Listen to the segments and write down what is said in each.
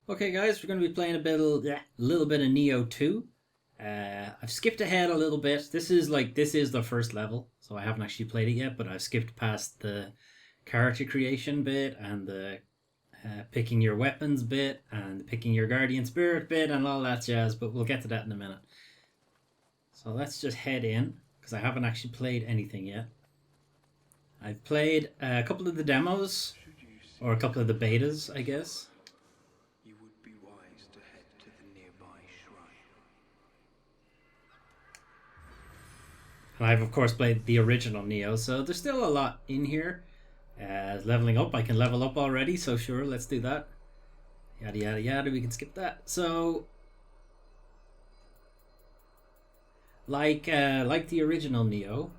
Okay, guys, we're going to be playing a little bit of Nioh 2. I've skipped ahead a little bit. This is the first level, so I haven't actually played it yet. But I've skipped past the character creation bit and the picking your weapons bit and picking your guardian spirit bit and all that jazz. But we'll get to that in a minute. So let's just head in because I haven't actually played anything yet. I've played a couple of the demos or a couple of the betas, I guess. And I've of course played the original Nioh, so there's still a lot in here. Leveling up, I can level up already, so sure, let's do that. Yada yada yada, we can skip that. So, like the original Nioh,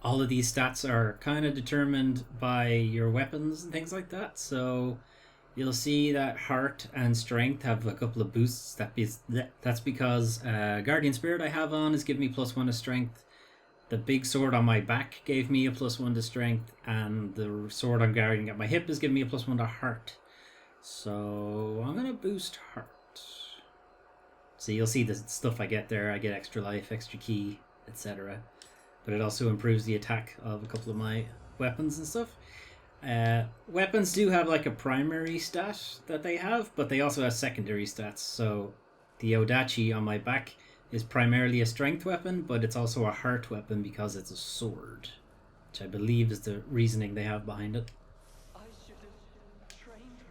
all of these stats are kind of determined by your weapons and things like that. So you'll see that heart and strength have a couple of boosts. That's because Guardian Spirit I have on is giving me +1 to strength. The big sword on my back gave me a +1 to strength, and the sword I'm carrying at my hip is giving me a +1 to heart. So I'm gonna boost heart. So you'll see the stuff I get there. I get extra life, extra key, etc. But it also improves the attack of a couple of my weapons and stuff. Weapons do have like a primary stat that they have, but they also have secondary stats. So the Odachi on my back is primarily a strength weapon, but it's also a heart weapon because it's a sword, which I believe is the reasoning they have behind it. I should have trained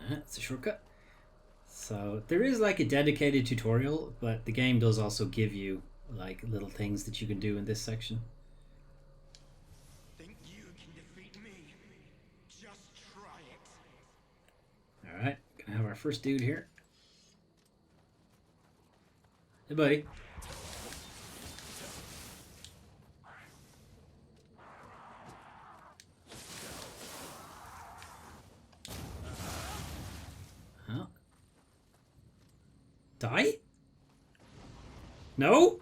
more. It's a shortcut. So there is like a dedicated tutorial, but the game does also give you like little things that you can do in this section. Think you can defeat me? Just try it. Alright, gonna have our first dude here. Hey buddy. Huh? Die? No?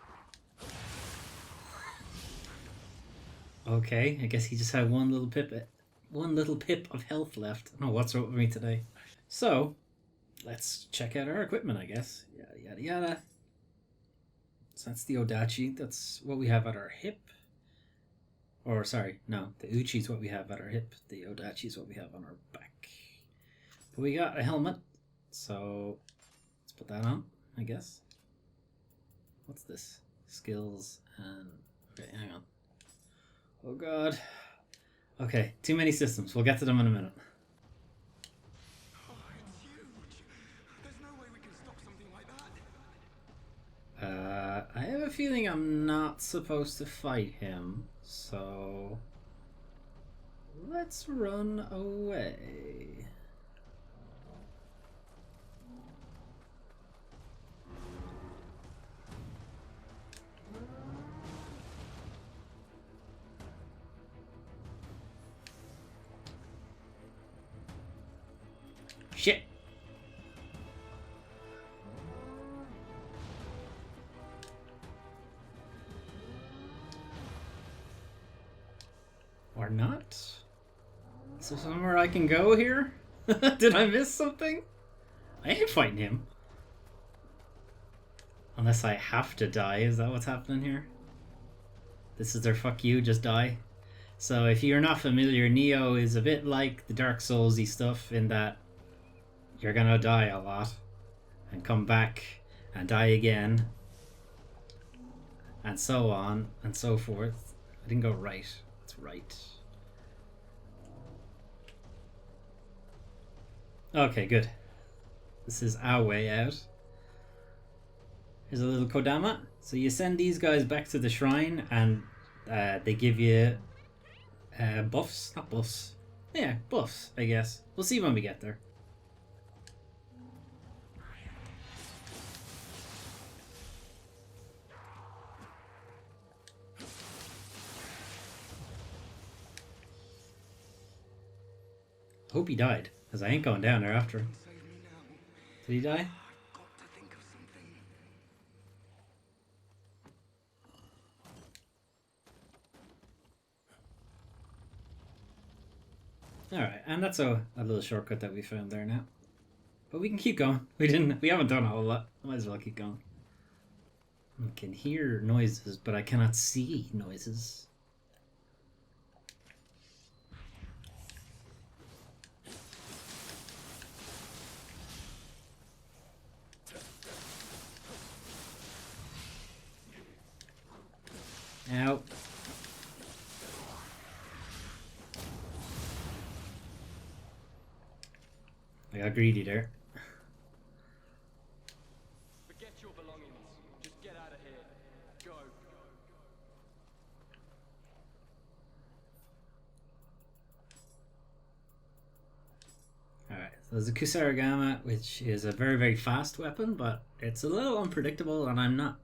Okay, I guess he just had one little pip of health left. I don't know what's wrong with me today. So, let's check out our equipment, I guess. Yada yada yada. So that's the Odachi. That's what we have at our hip. Or sorry, no, the Uchi is what we have at our hip. The Odachi is what we have on our back. But we got a helmet, so let's put that on, I guess. What's this? Skills and... Okay, hang on. Oh god. Okay, too many systems. We'll get to them in a minute. Oh, it's huge. There's no way we can stop something like that. I have a feeling I'm not supposed to fight him, so... Let's run away. Shit. Or not? Is there somewhere I can go here? Did I miss something? I ain't fighting him. Unless I have to die, is that what's happening here? This is their fuck you, just die. So if you're not familiar, Nioh is a bit like the Dark Souls-y stuff in that you're gonna die a lot and come back and die again and so on and so forth. I didn't go right. It's right. Okay, good. This is our way out. Here's a little Kodama. So you send these guys back to the shrine and they give you buffs. Not buffs. Yeah, buffs, I guess. We'll see when we get there. Hope he died, because I ain't going down there after him. Save me now. Did he die? I've got to think of something. Alright, and that's a little shortcut that we found there now. But we can keep going. We haven't done a whole lot. Might as well keep going. I can hear noises, but I cannot see noises. Ow. I got greedy there. Forget your belongings. Just get out of here. Go. Alright, so there's a Kusarigama, which is a very, very fast weapon, but it's a little unpredictable, and I'm not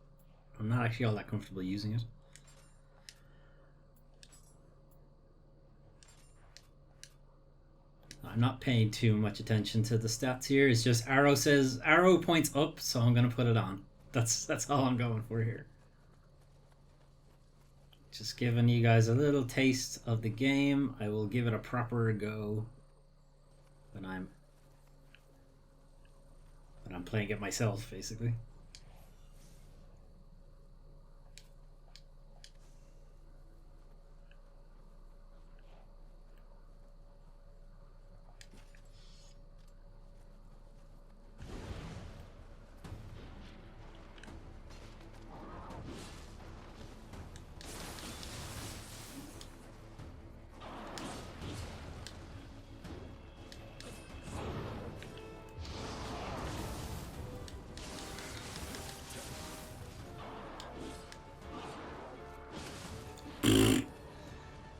actually all that comfortable using it. I'm not paying too much attention to the stats here. It's just arrow points up, so I'm gonna put it on. That's all I'm going for here. Just giving you guys a little taste of the game. I will give it a proper go when I'm playing it myself, basically.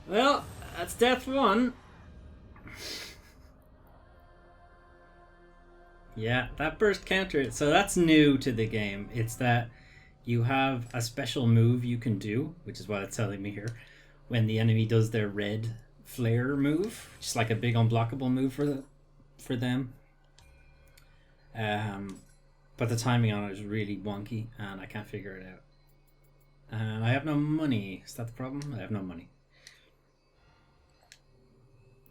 Well, that's death one. Yeah, that burst counter. So that's new to the game. It's that you have a special move you can do, which is what it's telling me here, when the enemy does their red flare move, which is like a big unblockable move for them. But the timing on it is really wonky, and I can't figure it out. And I have no money. Is that the problem? I have no money.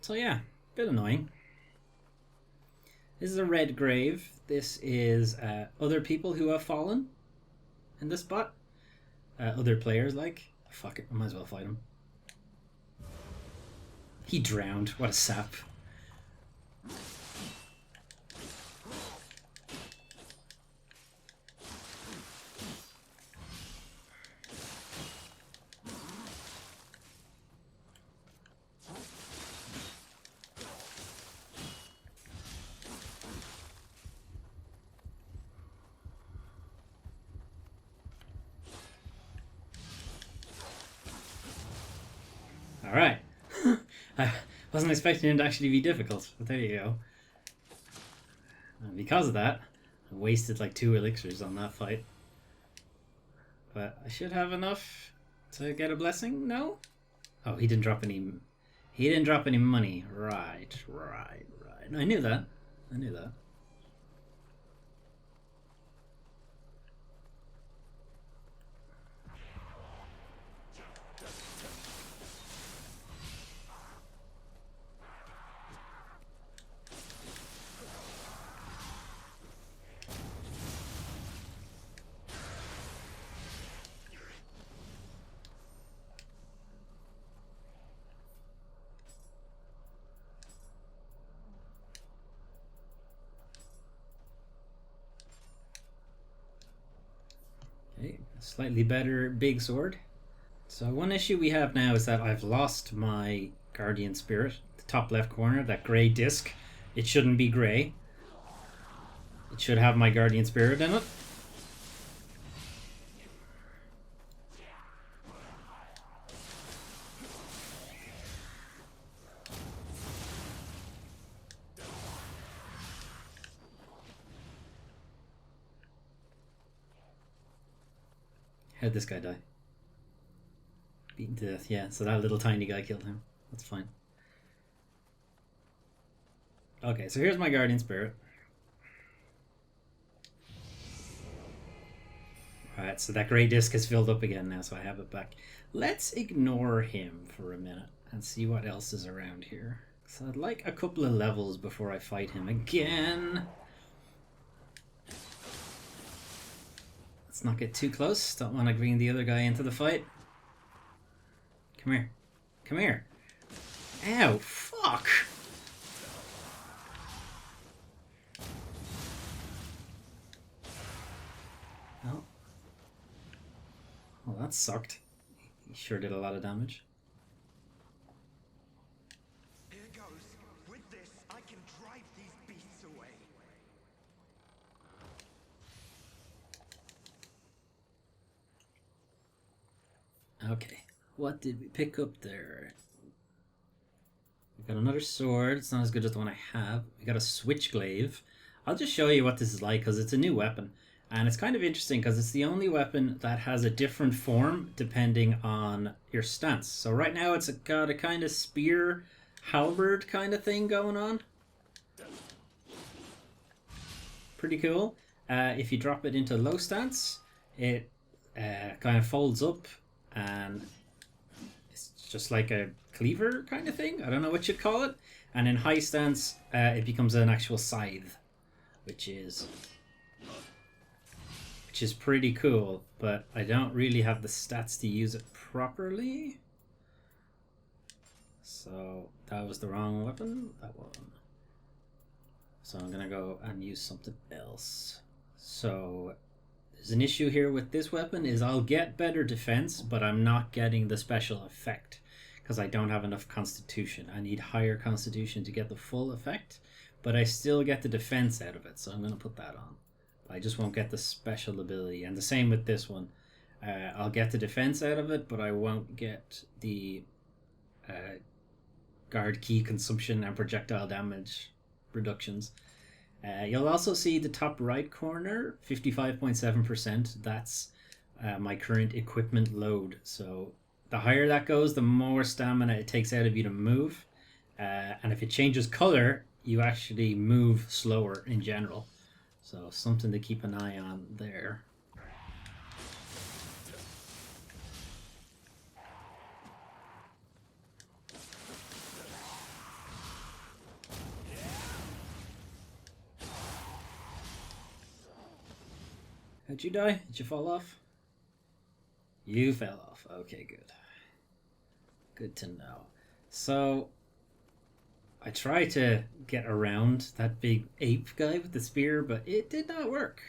So yeah, bit annoying. This is a red grave. This is other people who have fallen in this spot. Other players, like. Fuck it, I might as well fight him. He drowned. What a sap. Alright. I wasn't expecting it to actually be difficult, but there you go. And because of that, I wasted like 2 elixirs on that fight. But I should have enough to get a blessing? No? Oh, he didn't drop any... He didn't drop any money. Right. I knew that. Okay, slightly better big sword. So one issue we have now is that I've lost my Guardian Spirit. The top left corner, that grey disc. It shouldn't be grey. It should have my Guardian Spirit in it. How'd this guy die? Beaten to death, yeah. So that little tiny guy killed him. That's fine. Okay, so here's my Guardian Spirit. Alright, so that grey disc is filled up again now, so I have it back. Let's ignore him for a minute and see what else is around here. So I'd like a couple of levels before I fight him again. Let's not get too close. Don't want to bring the other guy into the fight. Come here. Come here. Ow, fuck! Oh. Well, that sucked. He sure did a lot of damage. Here goes. With this, I can drive these beasts away. Okay, what did we pick up there? We got another sword. It's not as good as the one I have. We got a switchglaive. I'll just show you what this is like because it's a new weapon. And it's kind of interesting because it's the only weapon that has a different form depending on your stance. So right now it's got a kind of spear halberd kind of thing going on. Pretty cool. If you drop it into low stance, it kind of folds up and it's just like a cleaver kind of thing. I don't know what you'd call it. And in high stance, it becomes an actual scythe, which is pretty cool, but I don't really have the stats to use it properly. So that was the wrong weapon, that one. So I'm gonna go and use something else. So there's an issue here with this weapon is I'll get better defense, but I'm not getting the special effect because I don't have enough constitution. I need higher constitution to get the full effect, but I still get the defense out of it, so I'm gonna put that on. I just won't get the special ability. And the same with this one. I'll get the defense out of it, but I won't get the guard key consumption and projectile damage reductions. You'll also see the top right corner, 55.7%. That's my current equipment load. So the higher that goes, the more stamina it takes out of you to move. And if it changes color, you actually move slower in general. So something to keep an eye on there. How'd you die? Did you fall off? You fell off. Okay, good. Good to know. So I tried to get around that big ape guy with the spear, but it did not work.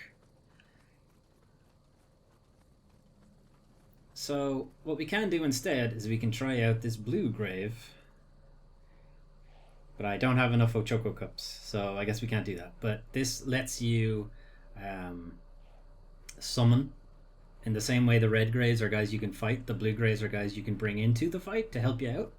So what we can do instead is we can try out this blue grave. But I don't have enough Ochoko cups, so I guess we can't do that. But this lets you summon in the same way the red graves are guys you can fight. The blue graves are guys you can bring into the fight to help you out.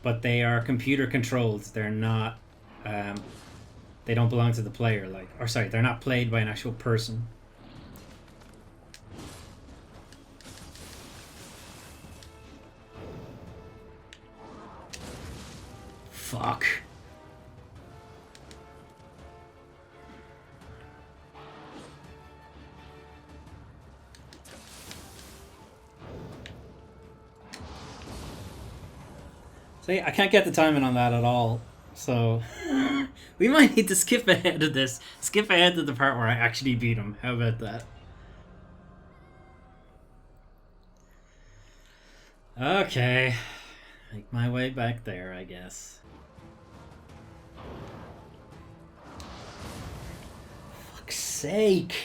But they are computer controlled. They're not they don't belong to the player, they're not played by an actual person. Fuck. See, I can't get the timing on that at all, so we might need to skip ahead of this. Skip ahead to the part where I actually beat him. How about that? Okay. Make my way back there, I guess. Fuck's sake.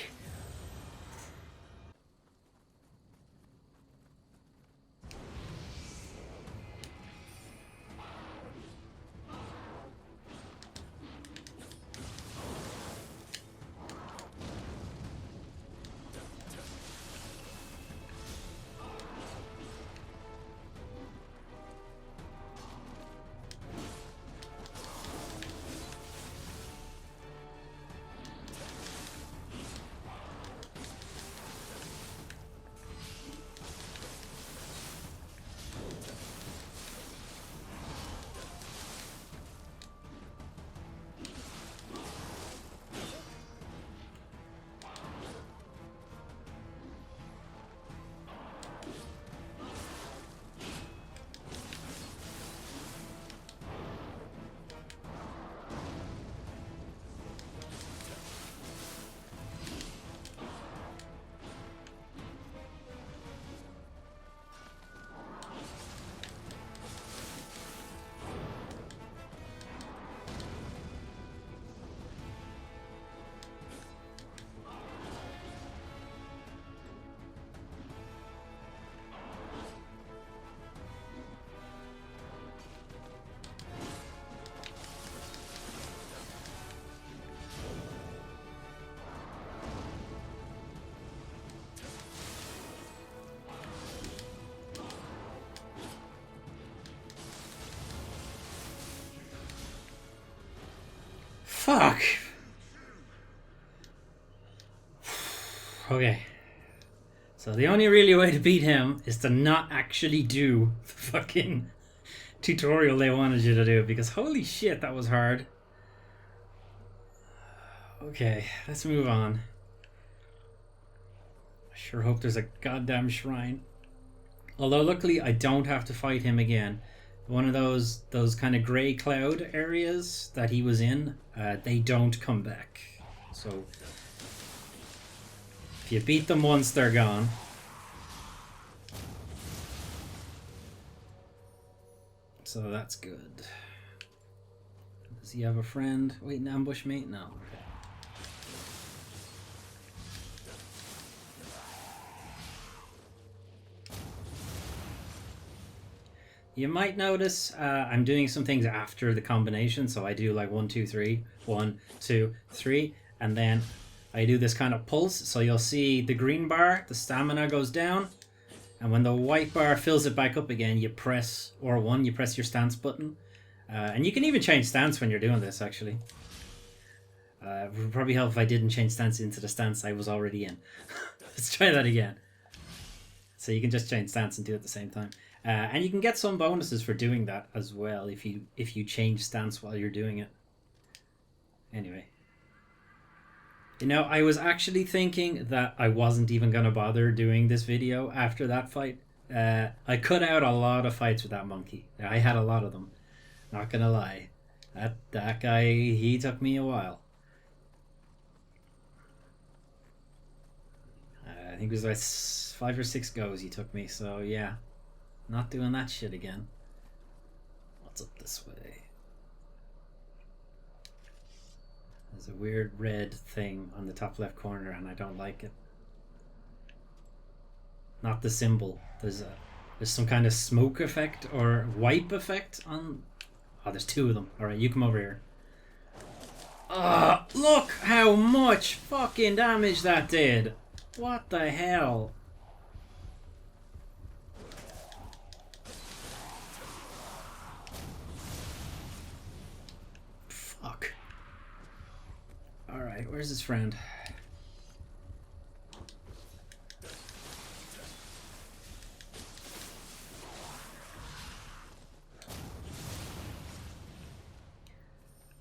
Okay. So the only really way to beat him is to not actually do the fucking tutorial they wanted you to do, because holy shit, that was hard. Okay, let's move on. I sure hope there's a goddamn shrine. Although luckily I don't have to fight him again. One of those kind of grey cloud areas that he was in, they don't come back. So if you beat them once, they're gone. So that's good. Does he have a friend? Wait, an ambush mate? No. Okay. You might notice I'm doing some things after the combination, so I do like 1, 2, 3, 1, 2, 3, and then I do this kind of pulse. So you'll see the green bar, the stamina goes down, and when the white bar fills it back up again, you press R1, you press your stance button, and you can even change stance when you're doing this. Actually, it would probably help if I didn't change stance into the stance I was already in. Let's try that again. So you can just change stance and do it at the same time. And you can get some bonuses for doing that as well if you change stance while you're doing it. Anyway. You know, I was actually thinking that I wasn't even going to bother doing this video after that fight. I cut out a lot of fights with that monkey. I had a lot of them. Not going to lie. That guy, he took me a while. I think it was like 5 or 6 goes he took me, so yeah. Not doing that shit again. What's up this way? There's a weird red thing on the top left corner and I don't like it. Not the symbol. There's some kind of smoke effect or wipe effect on... Oh, there's 2 of them. Alright, you come over here. Look how much fucking damage that did. What the hell? Fuck. Alright, where's his friend?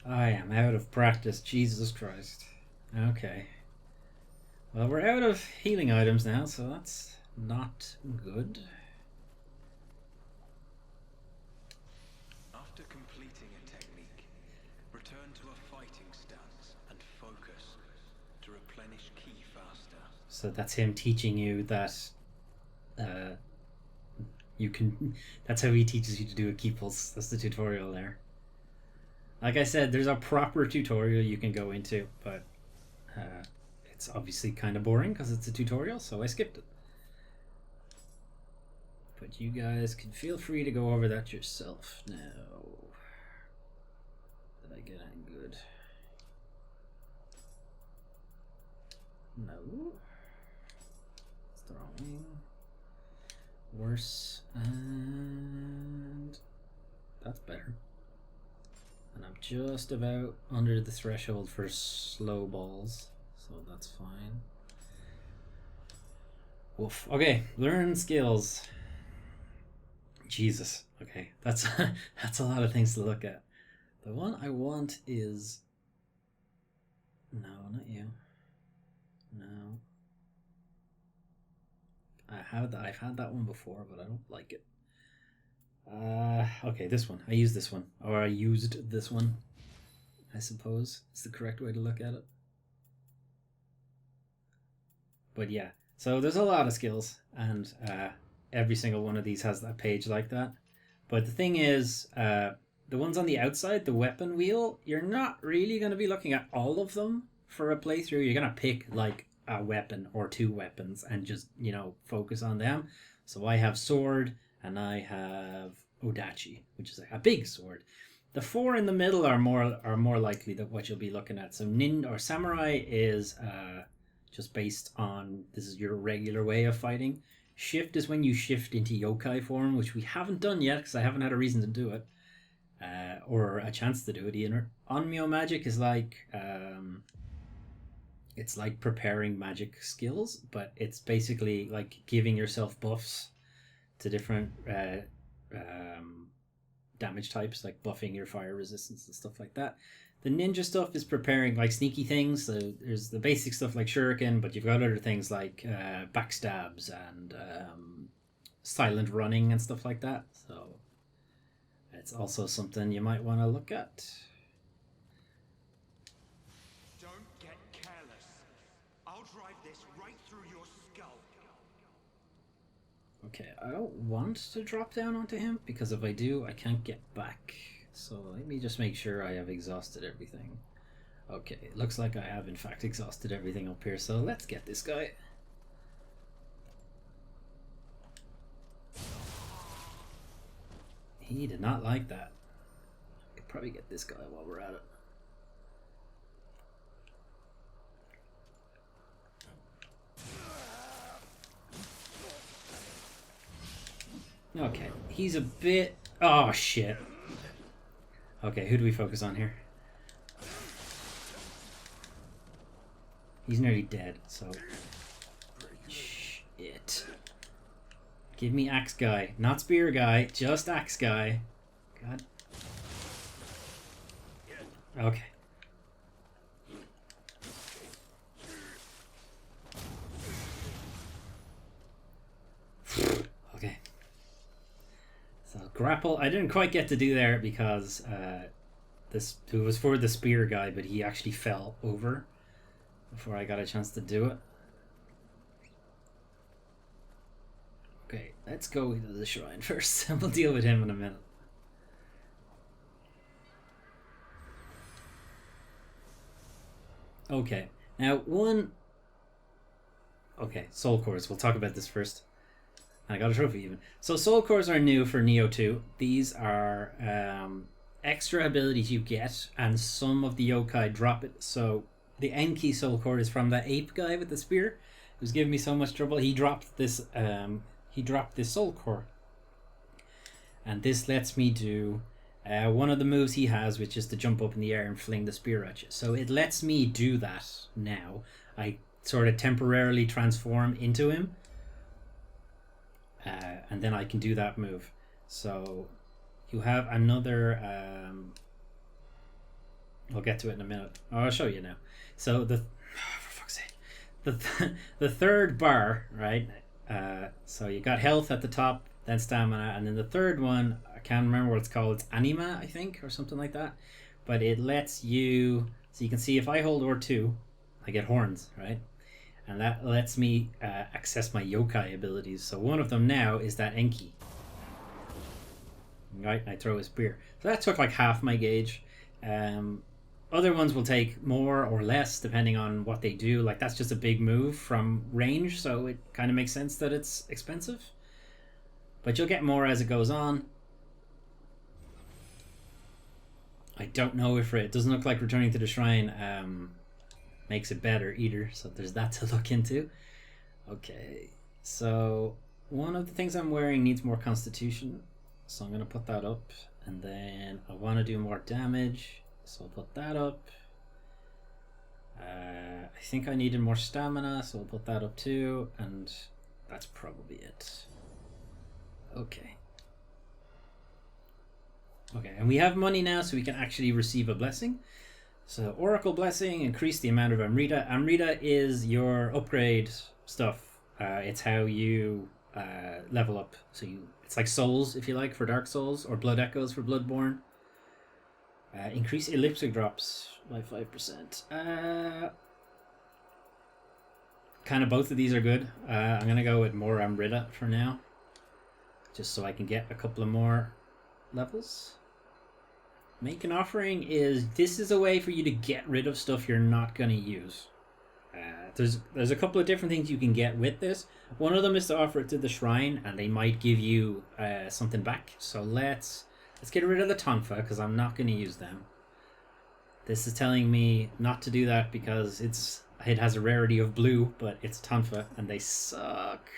I am out of practice, Jesus Christ. Okay. Well, we're out of healing items now, so that's not good. After completing a technique, return to a fighting stance and focus to replenish ki faster. So that's him teaching you that you can... That's how he teaches you to do a ki pulse. That's the tutorial there. Like I said, there's a proper tutorial you can go into, but it's obviously kind of boring because it's a tutorial, so I skipped it. But you guys can feel free to go over that yourself now. Did I get any good? No. Throwing. Worse. And that's better. And I'm just about under the threshold for slow balls, so that's fine. Woof. Okay, learn skills. Jesus. Okay, that's that's a lot of things to look at. The one I want is... No, not you. No. I've had that one before, but I don't like it. Okay, this one. I used this one. Or I used this one, I suppose. It's the correct way to look at it. But yeah, so there's a lot of skills, and every single one of these has that page like that. But the thing is, the ones on the outside, the weapon wheel, you're not really going to be looking at all of them for a playthrough. You're going to pick like a weapon or 2 weapons and just, you know, focus on them. So I have sword and I have Odachi, which is like a big sword. The 4 in the middle are more likely that what you'll be looking at. So nin or samurai is just based on, this is your regular way of fighting. Shift is when you shift into yokai form, which we haven't done yet because I haven't had a reason to do it, or a chance to do it either. Onmyo magic is like It's like preparing magic skills, but it's basically like giving yourself buffs to different damage types, like buffing your fire resistance and stuff like that. The ninja stuff is preparing like sneaky things. So there's the basic stuff like shuriken, but you've got other things like backstabs and silent running and stuff like that. So it's also something you might want to look at. Don't get careless. I'll drive this right through your skull. Okay, I don't want to drop down onto him because if I do, I can't get back. So let me just make sure I have exhausted everything. Okay, it looks like I have in fact exhausted everything up here, so let's get this guy. He did not like that. I could probably get this guy while we're at it. Okay, he's a bit... Oh, shit. Okay, who do we focus on here? He's nearly dead, so... Shit. Give me axe guy. Not spear guy, just axe guy. God. Okay. Okay. So grapple, I didn't quite get to do there because it was for the spear guy, but he actually fell over before I got a chance to do it. Okay, let's go to the shrine first, and we'll deal with him in a minute. Okay, now okay, soul cores. We'll talk about this first. I got a trophy even. So soul cores are new for Nioh 2. These are extra abilities you get, and some of the yokai drop it. So the Enki soul core is from that ape guy with the spear, who's giving me so much trouble. He dropped this. He dropped this soul core, and this lets me do one of the moves he has, which is to jump up in the air and fling the spear at you. So it lets me do that now. I sort of temporarily transform into him. And then I can do that move. So you have another... I'll get to it in a minute. Oh, I'll show you now. So for fuck's sake. The third bar, right? So you got health at the top, then stamina, and then the third one, I can't remember what it's called. It's anima, I think, or something like that. But it lets you... So you can see if I hold R2, I get horns, right? And that lets me access my yokai abilities. So one of them now is that Enki. Right, I throw a spear. So that took like half my gauge. Other ones will take more or less depending on what they do. Like that's just a big move from range, so it kind of makes sense that it's expensive. But you'll get more as it goes on. I don't know if it doesn't look like returning to the shrine makes it better either, so there's that to look into. Okay, so one of the things I'm wearing needs more constitution, so I'm going to put that up, and then I want to do more damage, so I'll put that up. I think I needed more stamina, so I'll put that up too, and that's probably it. Okay, and we have money now, so we can actually receive a blessing. So Oracle Blessing, increase the amount of Amrita. Amrita is your upgrade stuff. It's how you level up. So it's like souls, if you like, for Dark Souls, or Blood Echoes for Bloodborne. Increase elliptic drops by 5%. Kind of both of these are good. I'm going to go with more Amrita for now, just so I can get a couple of more levels. Make an offering this is a way for you to get rid of stuff you're not going to use. There's a couple of different things you can get with this. One of them is to offer it to the shrine, and they might give you something back. So let's get rid of the tonfa, because I'm not going to use them. This is telling me not to do that because it has a rarity of blue, but it's tonfa, and they suck.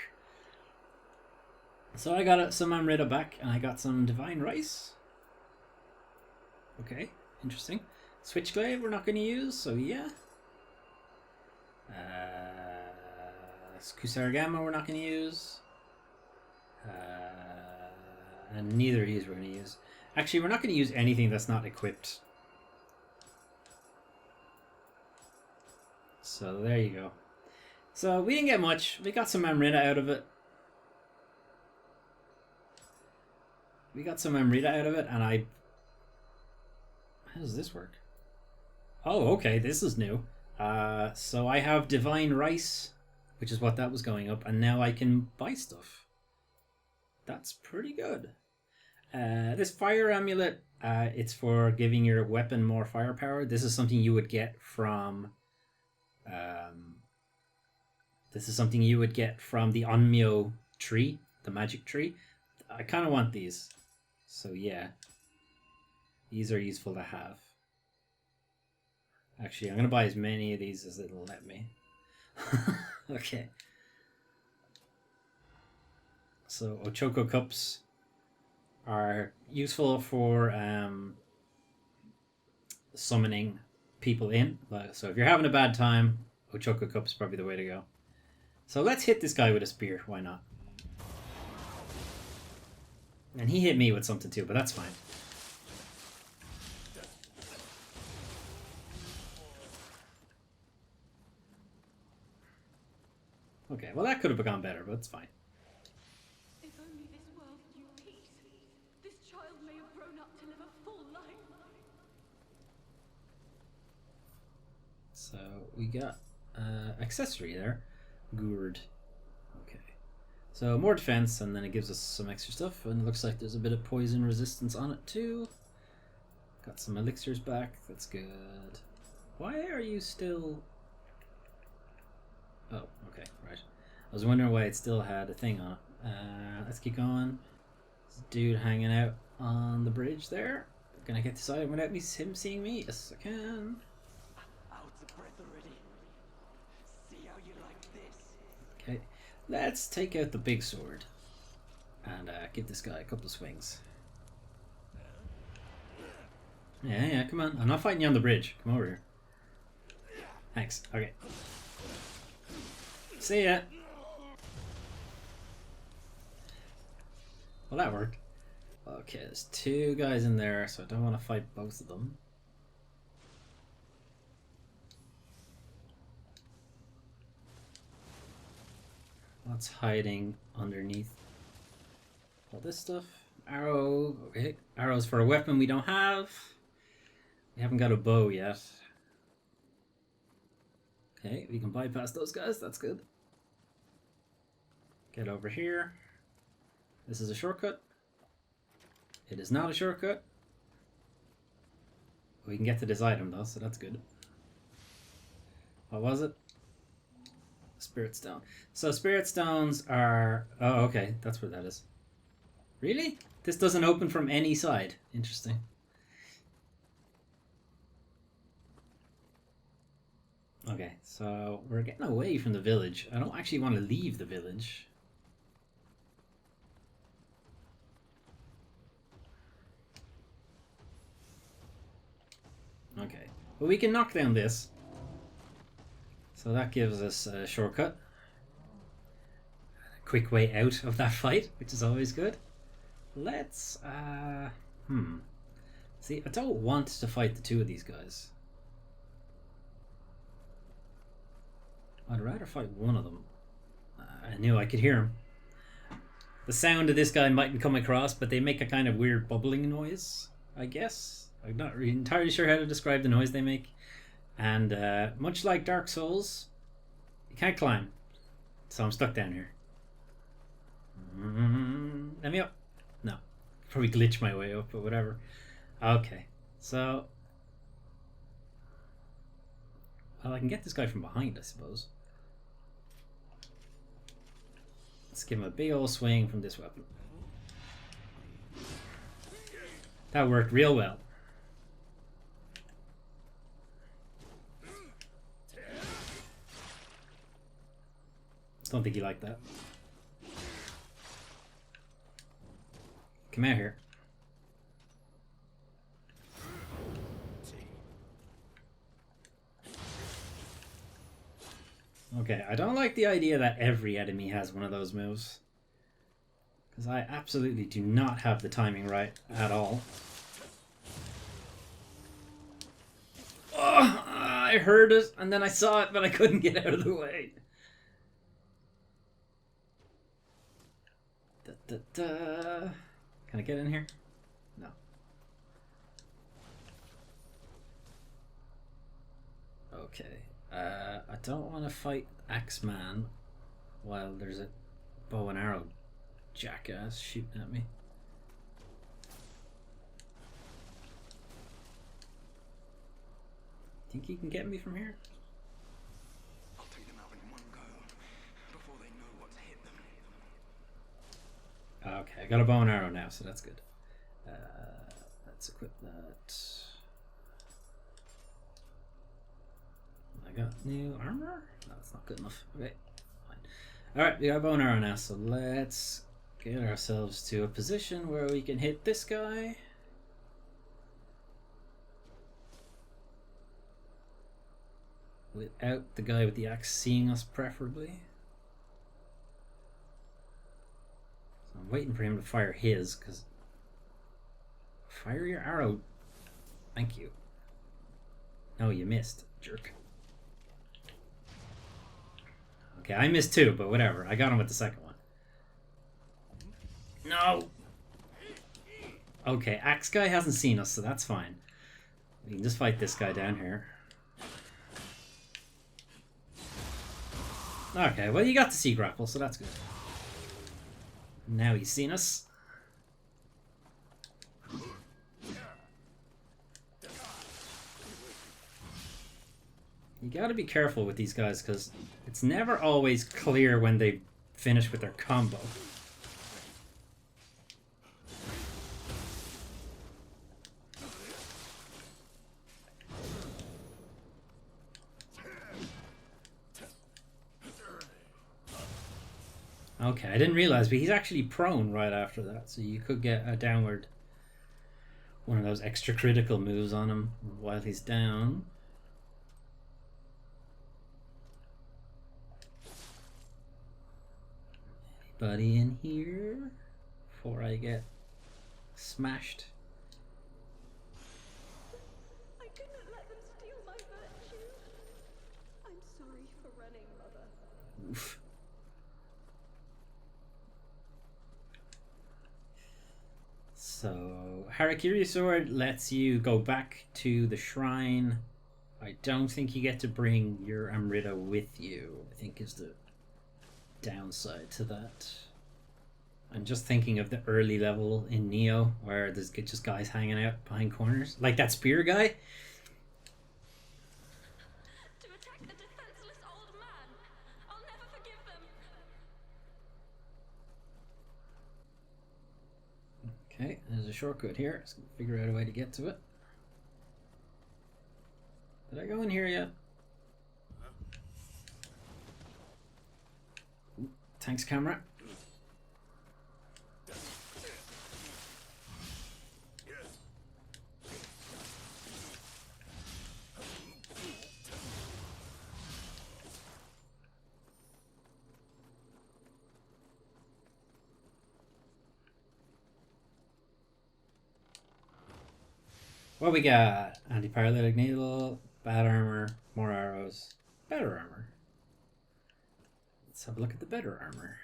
So I got some Amrita back, and I got some Divine Rice. Okay, interesting. Switchglaive we're not going to use, so yeah. Kusarigama we're not going to use. And neither of these we're going to use. Actually, we're not going to use anything that's not equipped. So there you go. So we didn't get much. We got some Amrita out of it. And I... How does this work? Oh, okay, this is new. So I have Divine Rice, which is what that was going up, and now I can buy stuff. That's pretty good. This Fire Amulet, it's for giving your weapon more firepower. This is something you would get from... this is something you would get from the Nioh tree, the magic tree. I kind of want these. So yeah. These are useful to have. Actually, I'm going to buy as many of these as it'll let me. Okay. So Ochoko Cups are useful for summoning people in. So if you're having a bad time, Ochoko Cups is probably the way to go. So let's hit this guy with a spear. Why not? And he hit me with something too, but that's fine. Okay, well that could have gone better, but it's fine. If only this world knew peace, this child may have grown up to live a full life. So we got accessory there. Gourd. Okay. So more defense, and then it gives us some extra stuff, and it looks like there's a bit of poison resistance on it too. Got some elixirs back, that's good. Why are you still... Oh, okay, right. I was wondering why it still had a thing on it. Let's keep going. This dude hanging out on the bridge there. Can I get this item without him seeing me? Yes, I can. Out of breath already. See how you like this? Okay, let's take out the big sword and give this guy a couple of swings. Yeah, come on. I'm not fighting you on the bridge. Come over here. Thanks. Okay. See ya. Well, that worked. Okay, there's two guys in there, so I don't want to fight both of them. What's hiding underneath all this stuff? Arrow. Okay, arrows for a weapon we don't have. We haven't got a bow yet. Okay, we can bypass those guys. That's good. Get over here. This is a shortcut. It is not a shortcut. We can get to this item though, so that's good. What was it? Spirit Stone. So Spirit Stones are... Oh, okay. That's where that is. Really? This doesn't open from any side. Interesting. Okay, so we're getting away from the village. I don't actually want to leave the village. Okay, well we can knock down this. So that gives us a shortcut. A quick way out of that fight, which is always good. Let's, See, I don't want to fight the two of these guys. I'd rather fight one of them. I knew I could hear him. The sound of this guy mightn't come across, but they make a kind of weird bubbling noise, I guess. I'm not really entirely sure how to describe the noise they make. And much like Dark Souls, you can't climb. So I'm stuck down here. Let me up. No. Probably glitch my way up, but whatever. Okay. So... Well, I can get this guy from behind, I suppose. Let's give him a big old swing from this weapon. That worked real well. Don't think you like that. Come out here. Okay, I don't like the idea that every enemy has one of those moves. Because I absolutely do not have the timing right at all. Oh, I heard it, and then I saw it, but I couldn't get out of the way. Da, da, da. Can I get in here? No. Okay. I don't want to fight Axeman while there's a bow and arrow jackass shooting at me. Think you can get me from here? I'll take them out in one go before they know what's hit them. Okay, I got a bow and arrow now, so that's good. Let's equip that. I got new armor? No, that's not good enough. Okay, fine. Alright, we got a bow and arrow now, so let's get ourselves to a position where we can hit this guy. Without the guy with the axe seeing us, preferably. So I'm waiting for him to fire his, because... Fire your arrow. Thank you. No, you missed, jerk. Okay, I missed two, but whatever. I got him with the second one. No! Okay, axe guy hasn't seen us, so that's fine. We can just fight this guy down here. Okay, well you got the sea grapple, so that's good. Now he's seen us. You gotta be careful with these guys, because it's never always clear when they finish with their combo. Okay, I didn't realize, but he's actually prone right after that, so you could get a downward, one of those extra critical moves on him while he's down. Anybody in here before I get smashed? I couldn't let them steal my virtue. I'm sorry for running, Mother. Oof. So, Harakiri Sword lets you go back to the shrine. I don't think you get to bring your Amrita with you, I think is the downside to that. I'm just thinking of the early level in Nioh, where there's just guys hanging out behind corners. Like that spear guy. To attack a defenseless old man. I'll never forgive them. Okay, there's a shortcut here. Let's figure out a way to get to it. Did I go in here yet? Ooh, thanks, camera. What we got? Anti-paralytic needle, bad armor, more arrows, better armor. Let's have a look at the better armor.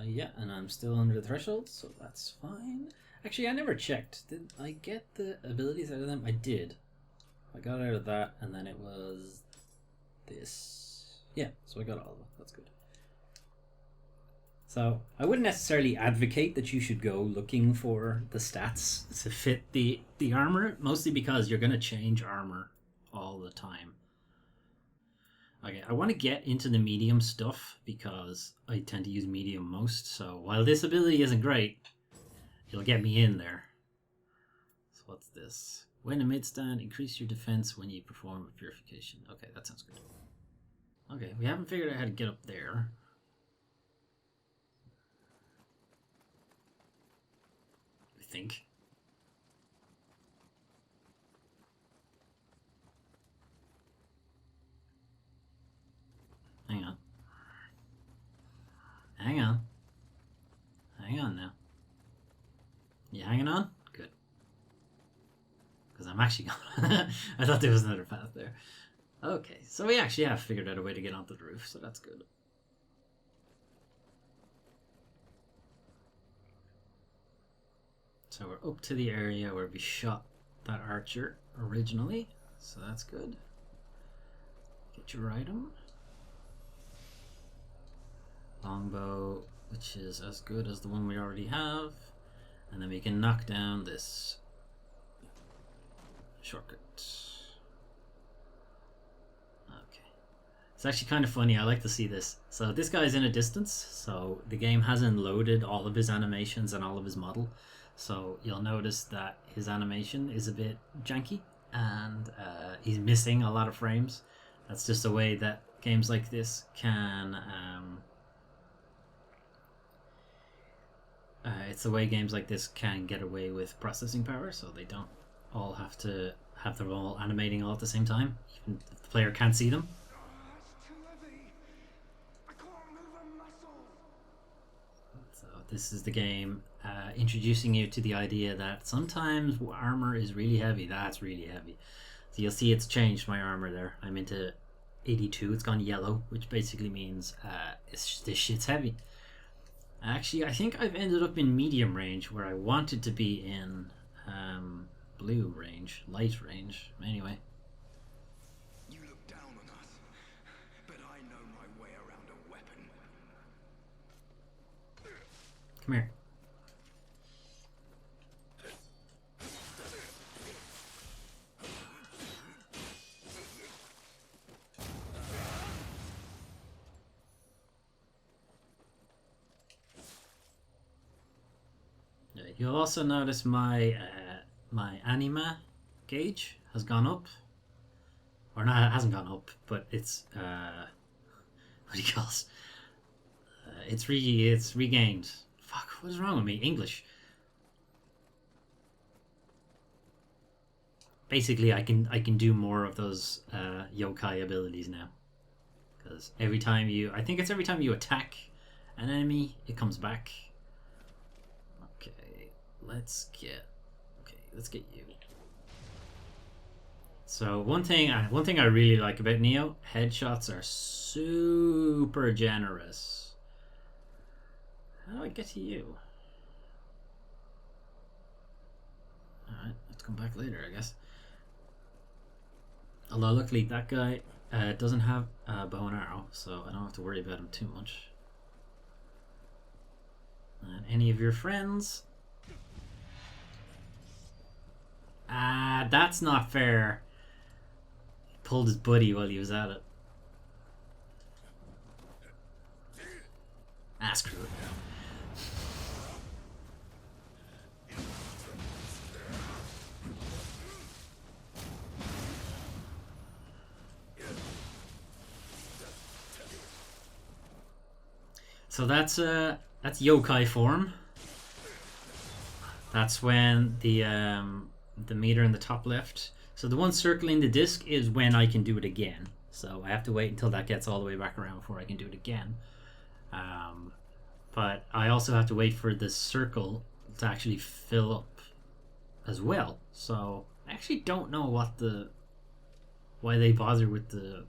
Yeah, and I'm still under the threshold, so that's fine. Actually, I never checked. Did I get the abilities out of them? I did. I got out of that, and then it was this. Yeah, so I got all of them. That's good. So I wouldn't necessarily advocate that you should go looking for the stats to fit the armor, mostly because you're going to change armor all the time. Okay, I want to get into the medium stuff because I tend to use medium most, so while this ability isn't great, it'll get me in there. So what's this? When a mid-stand, increase your defense when you perform a purification. Okay, that sounds good. Okay, we haven't figured out how to get up there. I think. actually going. I thought there was another path there. Okay, so we actually have figured out a way to get onto the roof, so that's good. So we're up to the area where we shot that archer originally, so that's good. Get your item. Longbow, which is as good as the one we already have. And then we can knock down this shortcut. Okay. It's actually kind of funny. I like to see this. So this guy's in a distance. So the game hasn't loaded all of his animations and all of his model. So you'll notice that his animation is a bit janky. And he's missing a lot of frames. That's just a way that games like this can... it's the way games like this can get away with processing power, so they don't all have to have them all animating all at the same time, even if the player can't see them. It's too heavy. I can't move a muscle. So this is the game introducing you to the idea that sometimes armor is really heavy. That's really heavy. So you'll see it's changed my armor there. I'm into 82. It's gone yellow, which basically means this shit's heavy. Actually, I think I've ended up in medium range where I wanted to be in blue range, light range. Anyway. You look down on us, but I know my way around a weapon. Come here. You'll also notice my my anima gauge has gone up, or not, it hasn't gone up, but it's what do you call it? It's regained. Fuck, what is wrong with me? English. Basically, I can do more of those yokai abilities now, because every time you, I think it's every time you attack an enemy, it comes back. Let's get you. So one thing I really like about Nioh, headshots are super generous. How do I get to you? Alright, let's come back later, I guess. Although luckily that guy doesn't have a bow and arrow, so I don't have to worry about him too much. And any of your friends... that's not fair. He pulled his buddy while he was at it. Screw it. So that's yokai form. That's when the meter in the top left. So the one circling the disc is when I can do it again. So I have to wait until that gets all the way back around before I can do it again. But I also have to wait for the circle to actually fill up as well. So I actually don't know why they bother with the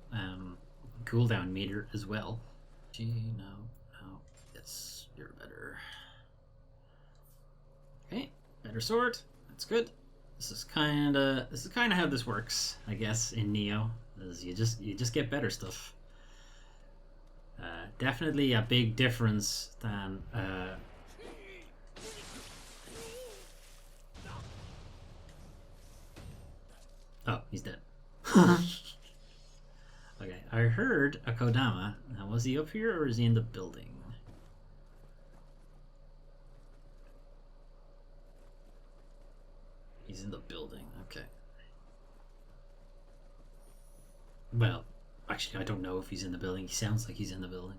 cooldown meter as well. Gee, no, yes, you're better. Okay, better sword. That's good. This is kind of how this works, I guess, in Nioh. Is you just get better stuff. Definitely a big difference than oh, he's dead. Okay, I heard a Kodama. Now, was he up here or is he in the building? He's in the building, okay. Well, actually, I don't know if he's in the building. He sounds like he's in the building.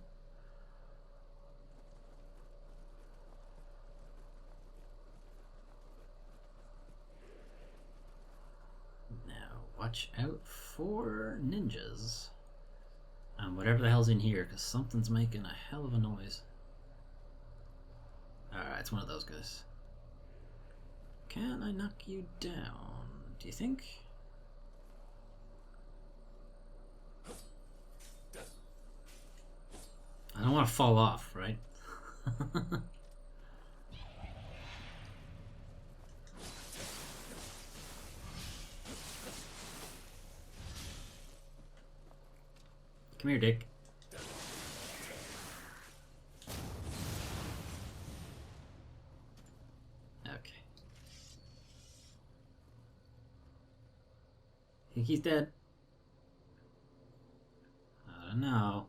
Now, watch out for ninjas. And whatever the hell's in here, because something's making a hell of a noise. Alright, it's one of those guys. Can I knock you down? Do you think? I don't want to fall off, right? Come here, Dick. Okay. Think he's dead? I don't know.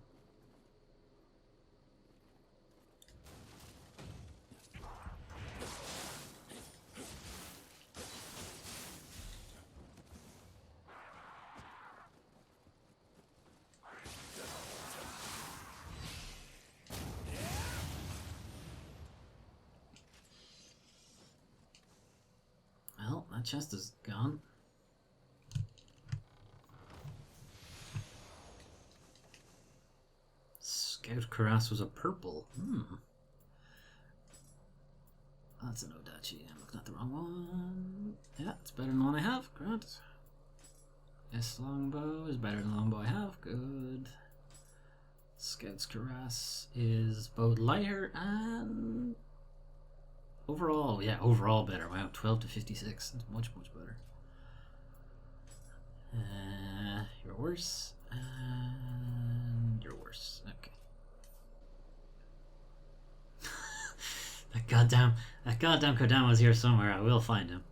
Well, that chest is gone. Scout Cuirass was a purple. That's an Odachi. I'm looking at the wrong one. Yeah, it's better than the one I have. Grant. Yes, longbow is better than the longbow I have. Good. Scout's Cuirass is both lighter and overall, yeah, overall better. Wow, 12 to 56. That's much, much better. You're worse. And you're worse. Okay. That goddamn Kodama's here somewhere. I will find him.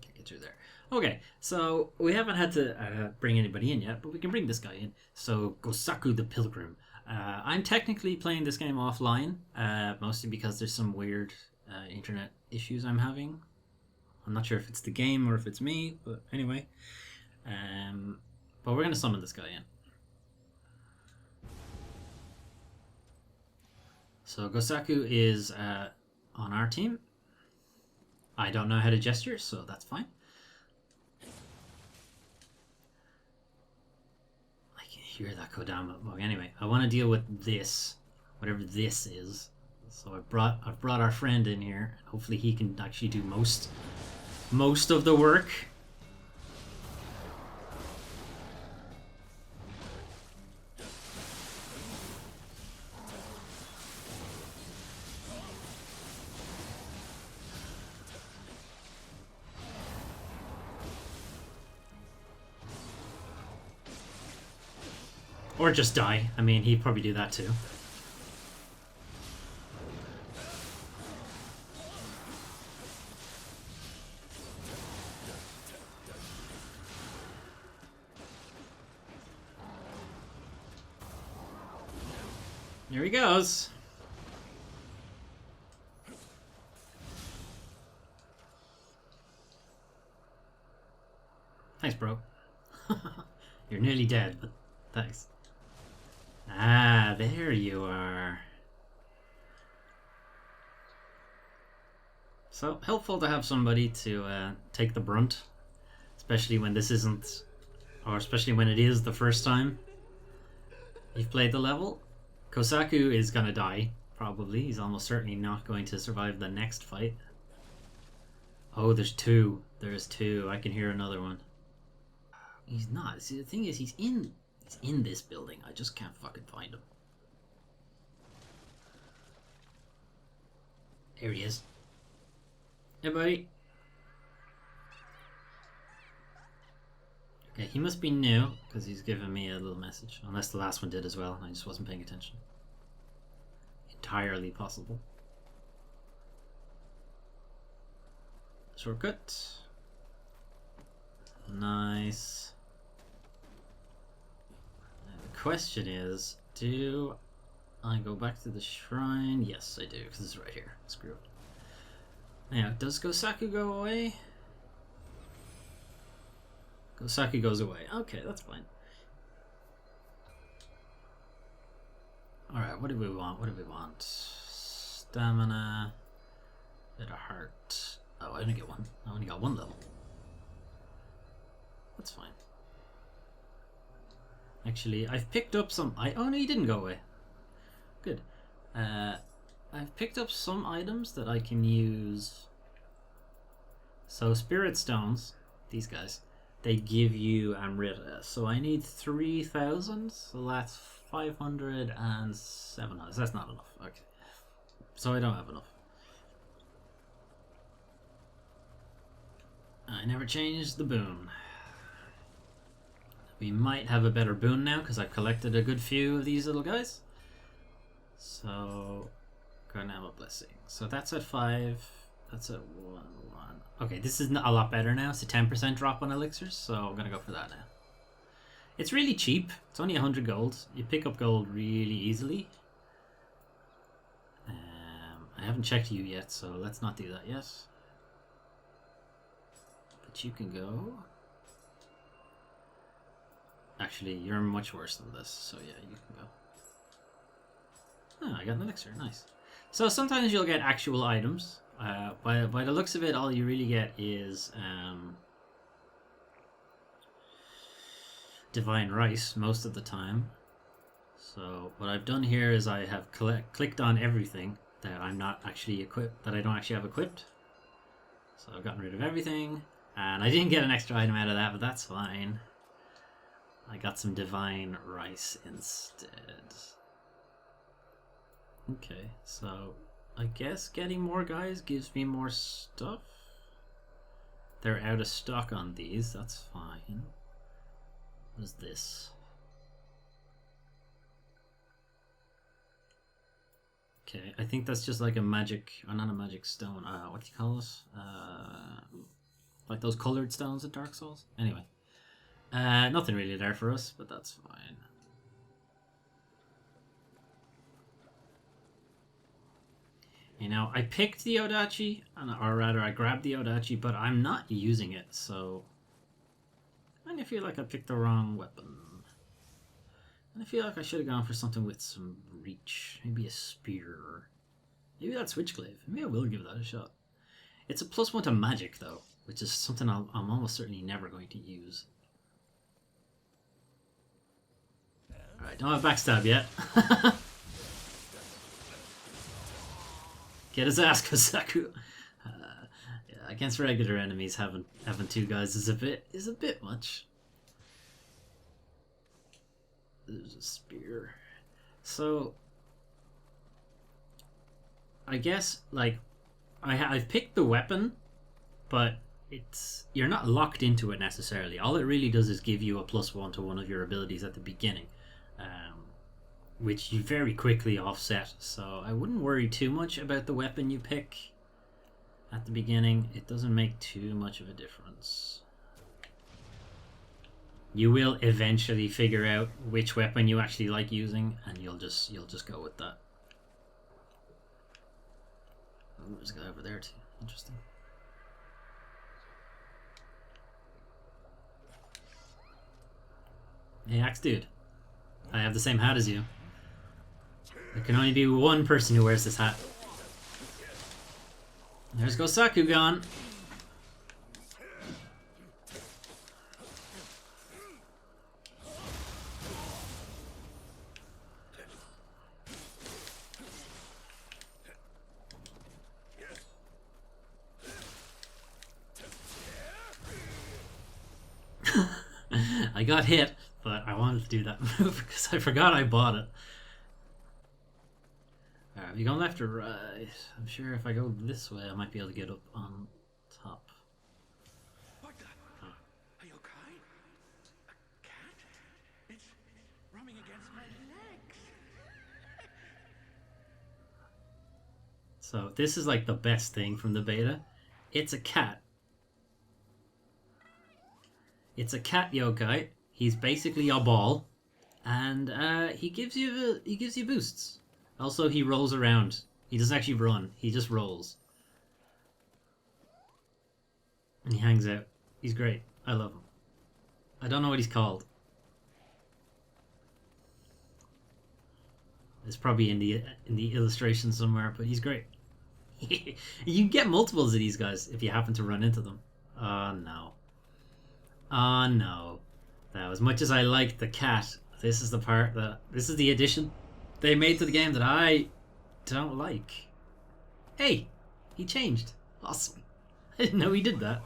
Can't get through there. Okay, so we haven't had to bring anybody in yet, but we can bring this guy in. So, Gosaku the Pilgrim. I'm technically playing this game offline, mostly because there's some weird internet issues I'm having. I'm not sure if it's the game or if it's me, but anyway. But we're going to summon this guy in. So Gosaku is on our team. I don't know how to gesture, so that's fine. I can hear that Kodama. Well, anyway, I want to deal with this, whatever this is. So I've brought our friend in here. Hopefully he can actually do most of the work. Or just die. I mean, he'd probably do that too. Here he goes. Thanks, bro. You're nearly dead, but thanks. Ah, there you are. So, helpful to have somebody to take the brunt. Especially when this isn't... Or especially when it is the first time you've played the level. Kosaku is gonna die, probably. He's almost certainly not going to survive the next fight. Oh, there's two. There's two. I can hear another one. He's not. See, the thing is, he's in this building. I just can't fucking find him. There he is. Hey, buddy. Okay, he must be new, because he's giving me a little message. Unless the last one did as well, I just wasn't paying attention. Entirely possible. Shortcut. Nice. The question is, do I go back to the shrine? Yes, I do, because it's right here. Screw it. Now, does Gosaku go away? Gosaku goes away. Okay, that's fine. Alright, what do we want? What do we want? Stamina. Bit of heart. Oh, I only get one. I only got one level. That's fine. Actually, I've picked up some... Oh, no, he didn't go away. Good. I've picked up some items that I can use So Spirit Stones, these guys, they give you Amrita. So I need 3,000. So that's 500 and 700. That's not enough. Okay. So I don't have enough. I never changed the boon. We might have a better boon now because I've collected a good few of these little guys. So, gonna have a blessing. So that's at 5. That's at 1. Okay, this is a lot better now. It's a 10% drop on elixirs, so I'm gonna go for that now. It's really cheap. It's only 100 gold. You pick up gold really easily. I haven't checked you yet, so let's not do that yet. But you can go. Actually, you're much worse than this, so yeah, you can go. Oh, I got an elixir, nice. So sometimes you'll get actual items. By the looks of it, all you really get is Divine Rice most of the time. So what I've done here is I have clicked on everything that I'm not actually equipped, that I don't actually have equipped. So I've gotten rid of everything, and I didn't get an extra item out of that, but that's fine. I got some Divine Rice instead. Okay, so I guess getting more guys gives me more stuff. They're out of stock on these, that's fine. What is this? Okay, I think that's just like a magic, or not a magic stone, what do you call this? Like those colored stones in Dark Souls? Anyway. Nothing really there for us, but that's fine. You know, I picked the Odachi, or rather I grabbed the Odachi, but I'm not using it, so... I kind of feel like I picked the wrong weapon. And I feel like I should have gone for something with some reach. Maybe a spear. Maybe that Switchglaive. Maybe I will give that a shot. It's a +1 to magic, though, which is something I'm almost certainly never going to use. Alright, don't have backstab yet. Get his ass, Kosaku. Yeah, against regular enemies, having 2 guys is a bit much. There's a spear. So, I guess like I've picked the weapon, but you're not locked into it necessarily. All it really does is give you a +1 to one of your abilities at the beginning. Which you very quickly offset, so I wouldn't worry too much about the weapon you pick at the beginning. It doesn't make too much of a difference. You will eventually figure out which weapon you actually like using, and you'll just go with that. Oh, there's a guy over there too. Interesting. Hey, Axe Dude. I have the same hat as you. There can only be one person who wears this hat. There's Gosaku gone. I got hit, but I wanted to do that move because I forgot I bought it. Alright, are you going left or right? I'm sure if I go this way I might be able to get up on top. What the? Oh. Are you okay? A cat? It's rubbing against my legs. So this is like the best thing from the beta. It's a cat. It's a cat yokai. He's basically a ball, and he gives you boosts. Also, he rolls around. He doesn't actually run. He just rolls, and he hangs out. He's great. I love him. I don't know what he's called. It's probably in the illustration somewhere, but he's great. You can get multiples of these guys if you happen to run into them. Oh no. Oh no. Now, as much as I like the cat, this is the addition they made to the game that I don't like. Hey, he changed. Awesome. I didn't know he did that.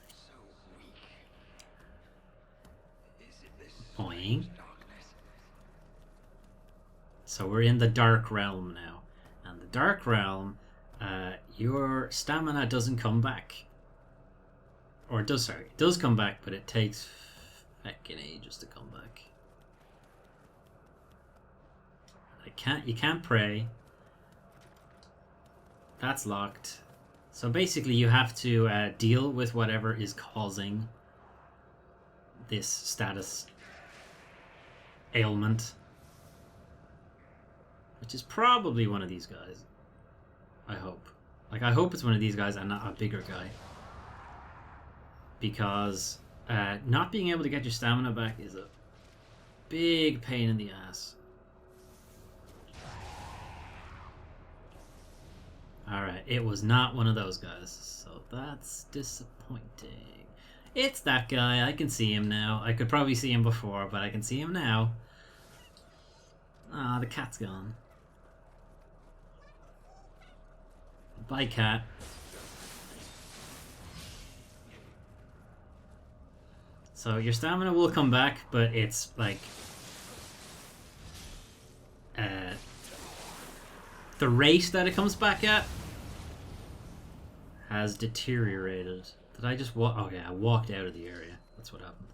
So weak. Is it this Boing. darkness? So we're in the Dark Realm now. And the Dark Realm, your stamina doesn't come back. Or it does, sorry. It does come back, but it takes fucking ages to come back. You can't pray. That's locked. So basically you have to deal with whatever is causing this status ailment. Which is probably one of these guys. I hope. Like, I hope it's one of these guys and not a bigger guy. Because not being able to get your stamina back is a big pain in the ass. Alright, it was not one of those guys, so that's disappointing. It's that guy, I can see him now. I could probably see him before, but I can see him now. Ah, the cat's gone. Bye, cat. So your stamina will come back, but it's like... the rate that it comes back at has deteriorated. Did I just walk? Okay, I walked out of the area. That's what happened.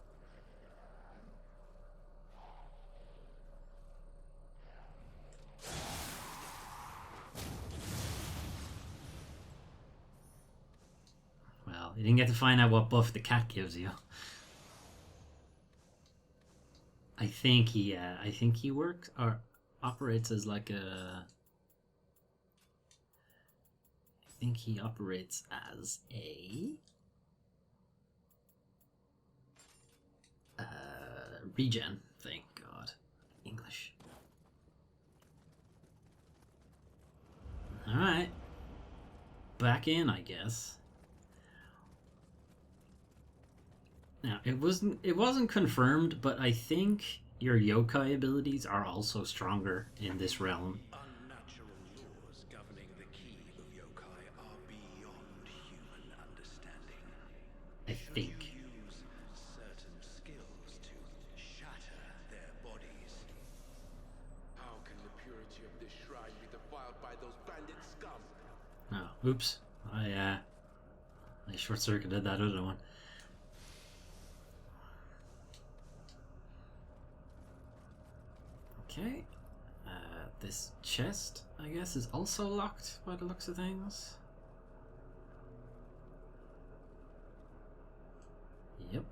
Well, you didn't get to find out what buff the cat gives you. I think he works or operates as like a... I think he operates as a regen. Thank God. English. Alright. Back in, I guess. Now, it wasn't confirmed, but I think your yokai abilities are also stronger in this realm. Unnatural laws governing the key of yokai are beyond human understanding. I think. You use certain skills to shatter their bodies. How can the purity of this shrine be defiled by those bandit scum? Oh, oops. I short-circuited that other one. Okay. This chest, I guess, is also locked by the looks of things. Yep.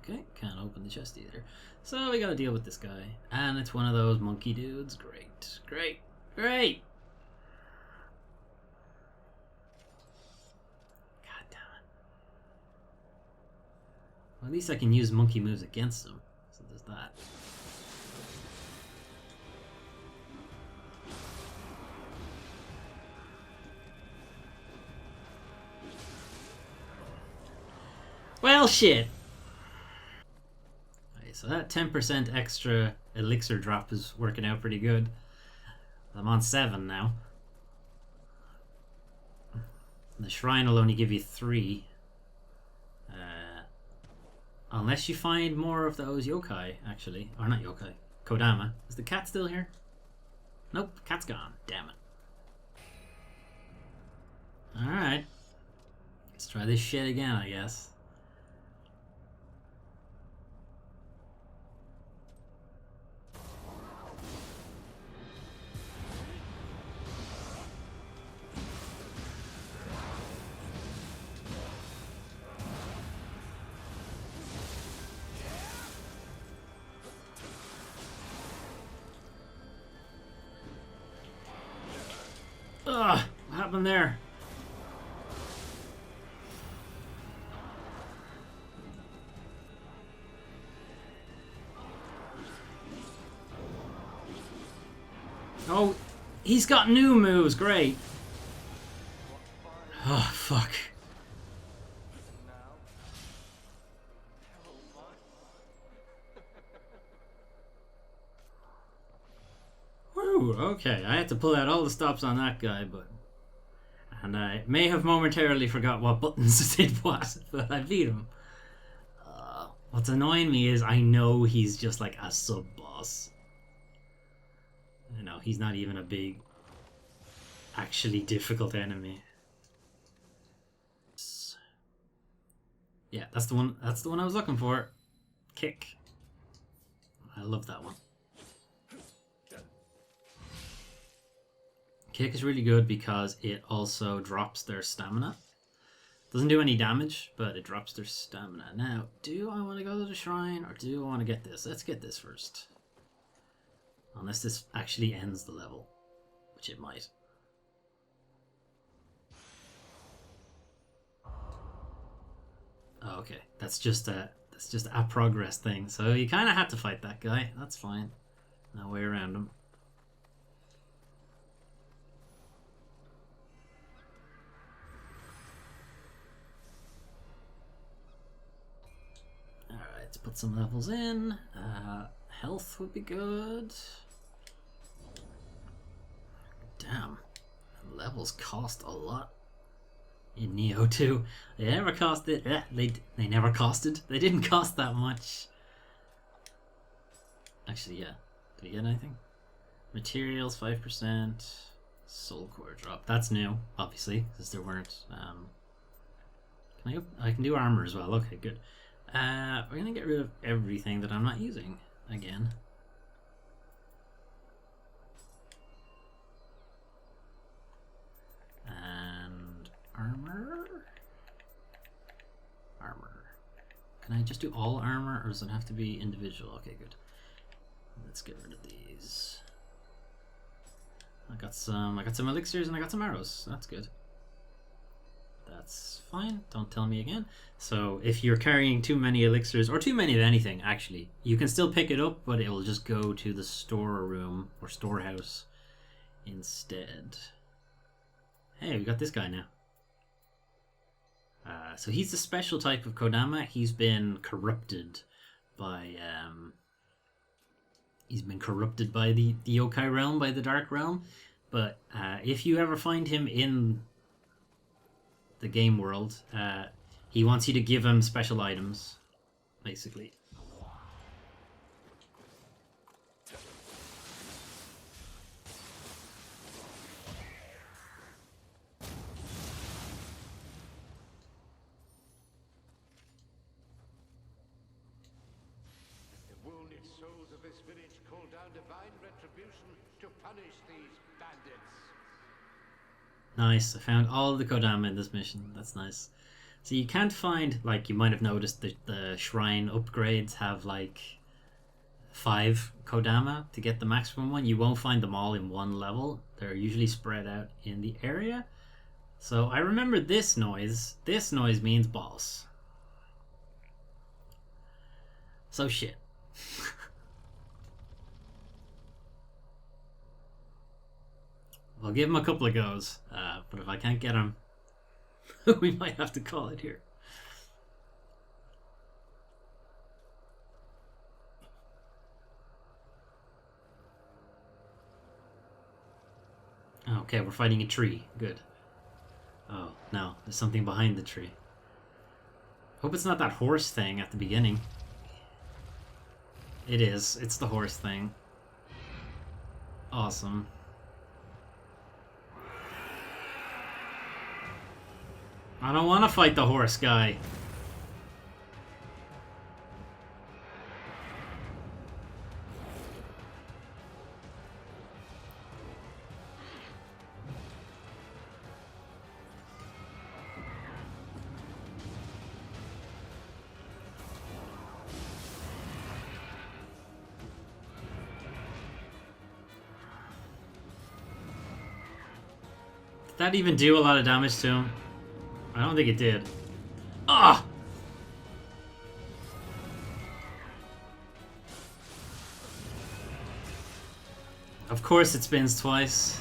Okay, can't open the chest either. So we gotta deal with this guy. And it's one of those monkey dudes. Great. Great. Great! God damn it. Well, at least I can use monkey moves against him. So there's that. Well, shit. Okay, so that 10% extra elixir drop is working out pretty good. I'm on 7 now. The shrine will only give you 3. Unless you find more of those yokai, actually. Or not yokai. Kodama. Is the cat still here? Nope, cat's gone. Damn it. Alright. Let's try this shit again, I guess. Ugh, what happened there? Oh, he's got new moves, great. Oh, fuck. Woo, okay, I had to pull out all the stops on that guy, but... And I may have momentarily forgot what buttons did what, but I beat him. What's annoying me is I know he's just like a sub-boss. You know, he's not even a big, actually difficult enemy. Yeah, that's the one. That's the one I was looking for. Kick. I love that one. Kick is really good because it also drops their stamina. Doesn't do any damage, but it drops their stamina. Now, do I want to go to the shrine or do I want to get this? Let's get this first. Unless this actually ends the level, which it might. Oh, okay. That's just a progress thing. So you kind of had to fight that guy. That's fine. No way around him. Alright, let's put some levels in. Health would be good. Damn. Levels cost a lot. In Nioh 2. They never costed. They never costed. They didn't cost that much. Actually, yeah. Did we get anything? Materials 5%. Soul core drop. That's new, obviously, because there weren't. I can do armor as well. Okay, good. We're gonna get rid of everything that I'm not using again. And armor. Can I just do all armor, or does it have to be individual? Okay, good. Let's get rid of these. I got some elixirs and I got some arrows. That's good. That's fine. Don't tell me again. So if you're carrying too many elixirs, or too many of anything, actually, you can still pick it up, but it will just go to the storeroom or storehouse instead. Hey, we got this guy now. So he's a special type of Kodama. He's been corrupted by the yokai realm, by the dark realm. But if you ever find him in the game world, he wants you to give him special items, basically. The wounded souls of this village call down divine retribution to punish these bandits. Nice. I found all of the Kodama in this mission. That's nice. So you can't find, like, you might have noticed that the shrine upgrades have like 5 Kodama to get the maximum one. You won't find them all in one level. They're usually spread out in the area. So I remember this noise. This noise means boss. So shit. I'll give him a couple of goes, but if I can't get him, we might have to call it here. Okay, we're fighting a tree. Good. Oh, no, there's something behind the tree. Hope it's not that horse thing at the beginning. It is. It's the horse thing. Awesome. I don't want to fight the horse guy. Did that even do a lot of damage to him? I don't think it did. Ah! Of course it spins twice.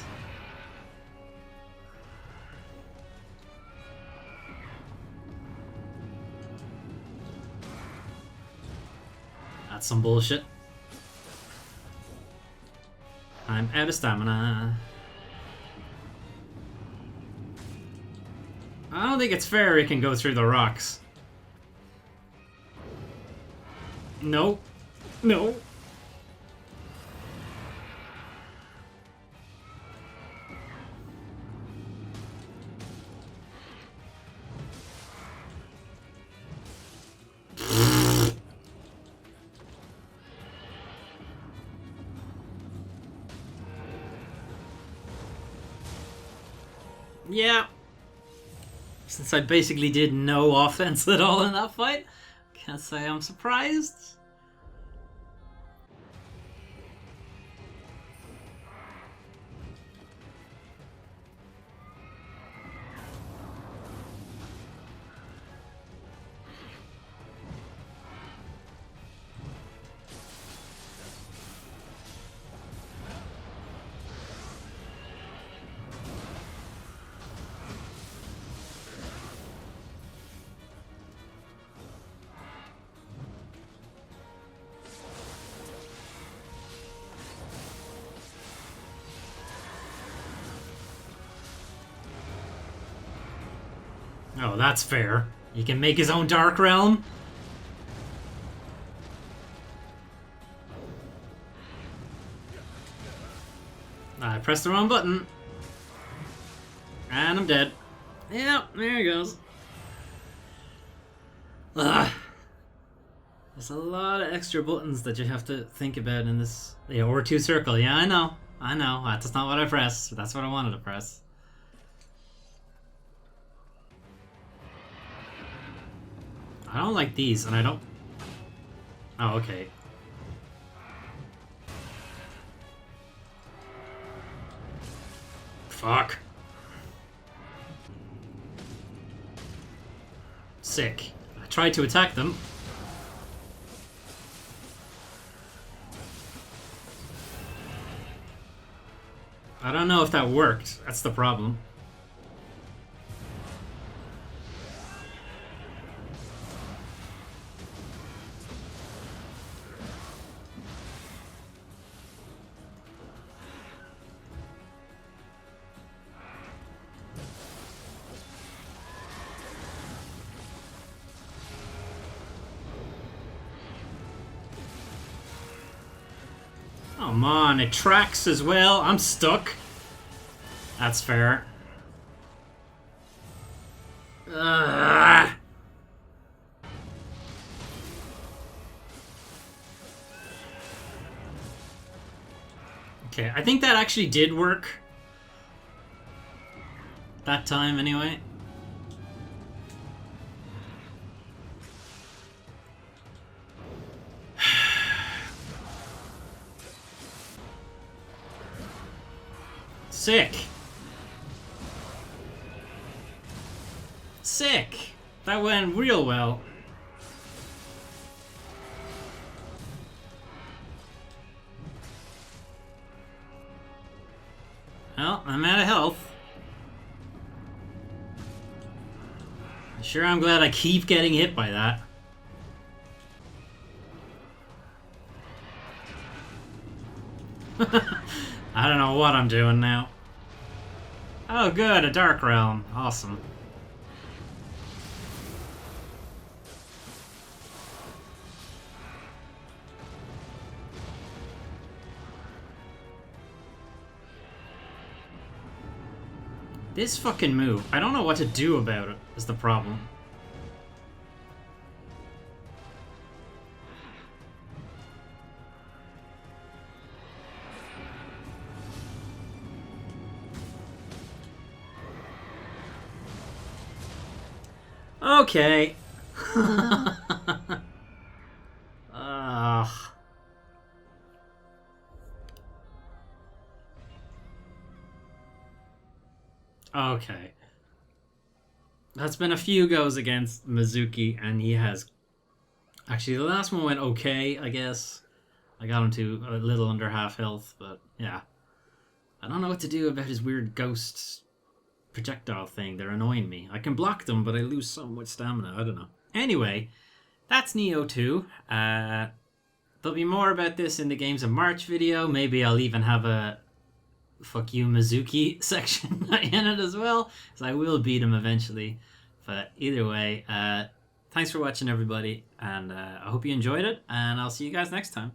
That's some bullshit. I'm out of stamina. I don't think it's fair it can go through the rocks. No. No. Yeah. Since I basically did no offense at all in that fight, can't say I'm surprised. Oh, that's fair. He can make his own Dark Realm. I pressed the wrong button. And I'm dead. Yep, there he goes. Ugh. There's a lot of extra buttons that you have to think about in this. Yeah, or 2 circle. Yeah, I know. I know. That's not what I pressed. That's what I wanted to press. I don't like these, and I don't... Oh, okay. Fuck. Sick. I tried to attack them. I don't know if that worked. That's the problem. Come on, it tracks as well. I'm stuck. That's fair. Ugh. Okay, I think that actually did work. That time, anyway. Sick. Sick. That went real well. Well, I'm out of health. Sure, I'm glad I keep getting hit by that. I don't know what I'm doing now. Oh good, a Dark Realm. Awesome. This fucking move, I don't know what to do about it, is the problem. Okay. Ugh. Okay. That's been a few goes against Mizuki, and he has... Actually, the last one went okay, I guess. I got him to a little under half health, but yeah. I don't know what to do about his weird ghost projectile thing. They're annoying me. I can block them, but I lose so much stamina. I don't know. Anyway, that's Nioh 2. There'll be more about this in the Games of March video. Maybe I'll even have a fuck you Mizuki section in it as well, so I will beat him eventually. But either way, thanks for watching, everybody, and I hope you enjoyed it, and I'll see you guys next time.